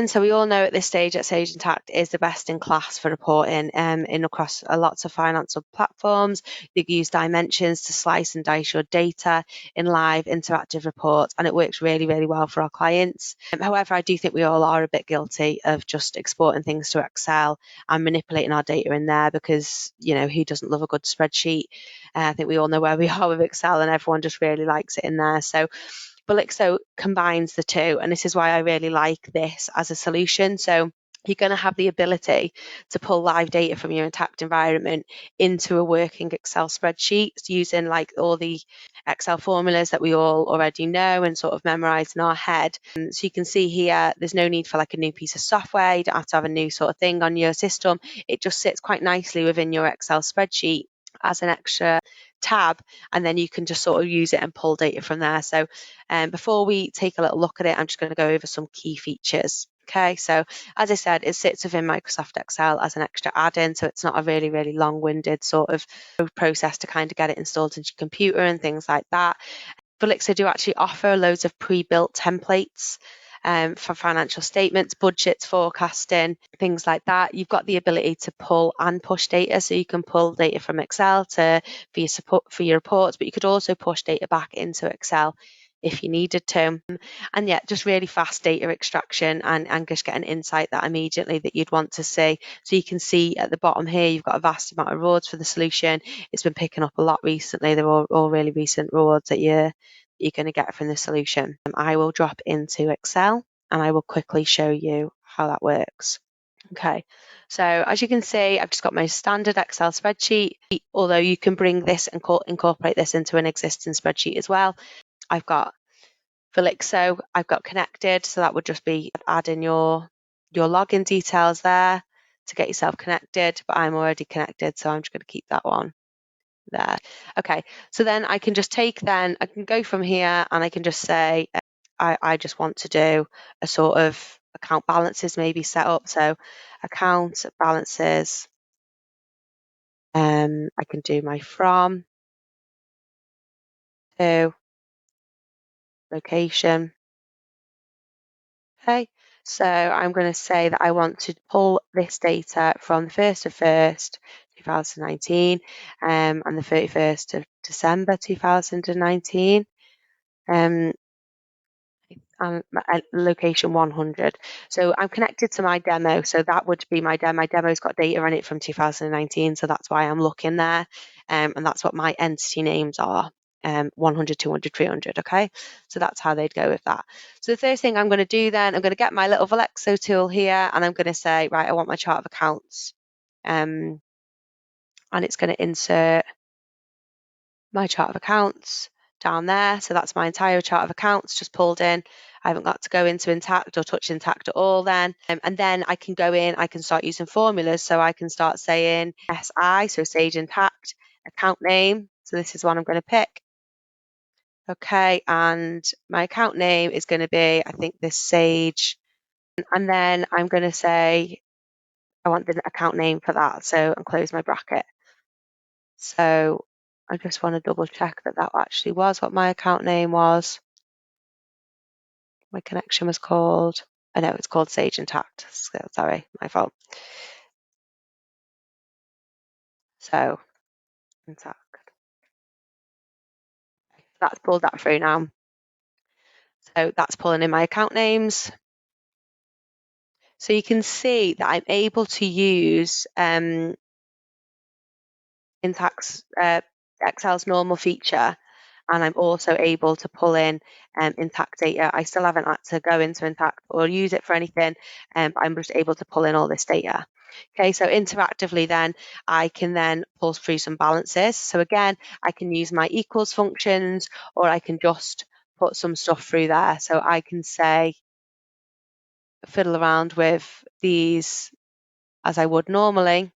And so we all know at this stage that Sage Intacct is the best in class for reporting in across lots of financial platforms. You use dimensions to slice and dice your data in live interactive reports, and it works really, really well for our clients. However, I do think we all are a bit guilty of just exporting things to Excel and manipulating our data in there because, you know, who doesn't love a good spreadsheet? I think we all know where we are with Excel and everyone just really likes it in there. So Velixo combines the two, and this is why I really like this as a solution. So you're going to have the ability to pull live data from your Intacct environment into a working Excel spreadsheet using like all the Excel formulas that we all already know and sort of memorize in our head. And so you can see here, there's no need for like a new piece of software. You don't have to have a new sort of thing on your system. It just sits quite nicely within your Excel spreadsheet as an extra tab, and then you can just sort of use it and pull data from there. So before we take a little look at it, I'm just going to go over some key features. Okay, so as I said, it sits within Microsoft Excel as an extra add-in, so it's not a really, really long-winded sort of process to kind of get it installed into your computer and things like that. Velixo do actually offer loads of pre-built templates for financial statements, budgets, forecasting, things like that. You've got the ability to pull and push data, so you can pull data from Excel for your reports, but you could also push data back into Excel if you needed to. And yeah, just really fast data extraction and just get an insight that immediately that you'd want to see. So you can see at the bottom here, you've got a vast amount of rewards for the solution. It's been picking up a lot recently. They're all really recent rewards that you're going to get from the solution. I will drop into Excel and I will quickly show you how that works. Okay, so as you can see, I've just got my standard Excel spreadsheet, although you can bring this and incorporate this into an existing spreadsheet as well. I've got Velixo, I've got connected, so that would just be adding your login details there to get yourself connected, but I'm already connected, so I'm just going to keep that one there. Okay, so then I can just I can go from here and I can just say, I just want to do a sort of account balances maybe set up. So account balances, I can do my from, to, location. Okay, so I'm going to say that I want to pull this data from the 1st of 1st, 2019 and the 31st of December 2019. And location 100. So I'm connected to my demo. So that would be my demo. My demo's got data in it from 2019. So that's why I'm looking there. And that's what my entity names are. 100, 200, 300. Okay. So that's how they'd go with that. So the first thing I'm going to do then, I'm going to get my little Velixo tool here and I'm going to say, right, I want my chart of accounts. And it's going to insert my chart of accounts down there. So that's my entire chart of accounts just pulled in. I haven't got to go into Intacct or touch Intacct at all then. And then I can go in, I can start using formulas. So I can start saying SI, so Sage Intacct, account name. So this is what I'm going to pick. Okay, and my account name is going to be, I think, this Sage. And then I'm going to say, I want the account name for that. So I'll close my bracket. So I just want to double check that that actually was what my account name was. My connection was called, I know it's called Sage Intacct. Sorry, my fault. So Intacct. That's pulled that through now. So that's pulling in my account names. So you can see that I'm able to use Intacct's Excel's normal feature, and I'm also able to pull in Intacct data. I still haven't had to go into Intacct or use it for anything, but I'm just able to pull in all this data. Okay, so interactively then, I can then pull through some balances. So again, I can use my equals functions, or I can just put some stuff through there. So I can say, fiddle around with these as I would normally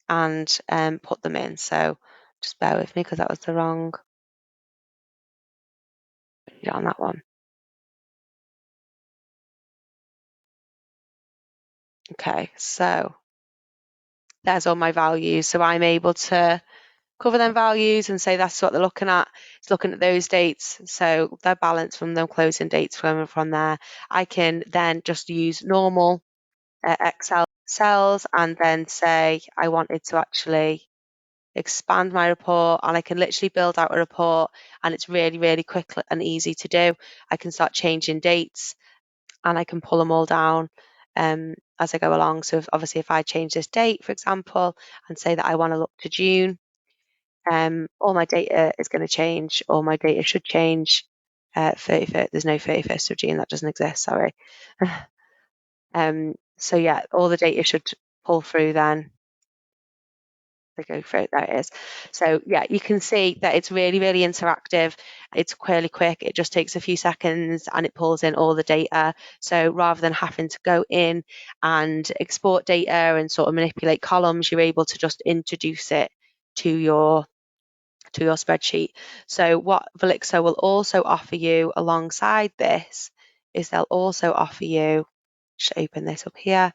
and put them in. So just bear with me because that was the wrong on that one. Okay, so there's all my values. So I'm able to cover them values and say that's what they're looking at. It's looking at those dates, so their balance from them closing dates from there. I can then just use normal Excel cells and then say I wanted to actually expand my report, and I can literally build out a report, and it's really, really quick and easy to do. I can start changing dates and I can pull them all down as I go along. So obviously if I change this date, for example, and say that I want to look to June, all my data is going to change. All my data should change. 31st, there's no 31st of June, that doesn't exist, sorry. So yeah, all the data should pull through then. They go through, there it is. So yeah, you can see that it's really, really interactive. It's really quick. It just takes a few seconds and it pulls in all the data. So rather than having to go in and export data and sort of manipulate columns, you're able to just introduce it to your spreadsheet. So what Velixo will also offer you alongside this is they'll also offer you, just open this up here,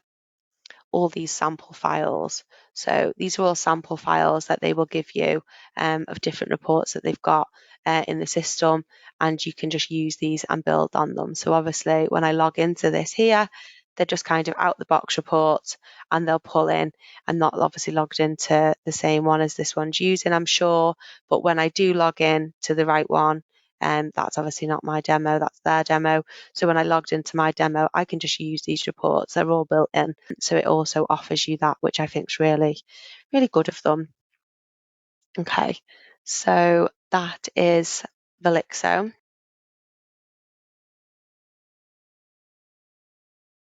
all these sample files. So these are all sample files that they will give you of different reports that they've got in the system, and you can just use these and build on them. So obviously when I log into this here, they're just kind of out the box reports and they'll pull in. I'm not obviously logged into the same one as this one's using, I'm sure, but when I do log in to the right one, that's obviously not my demo, that's their demo. So when I logged into my demo, I can just use these reports. They're all built in. So it also offers you that, which I think is really, really good of them. Okay, so that is Velixo.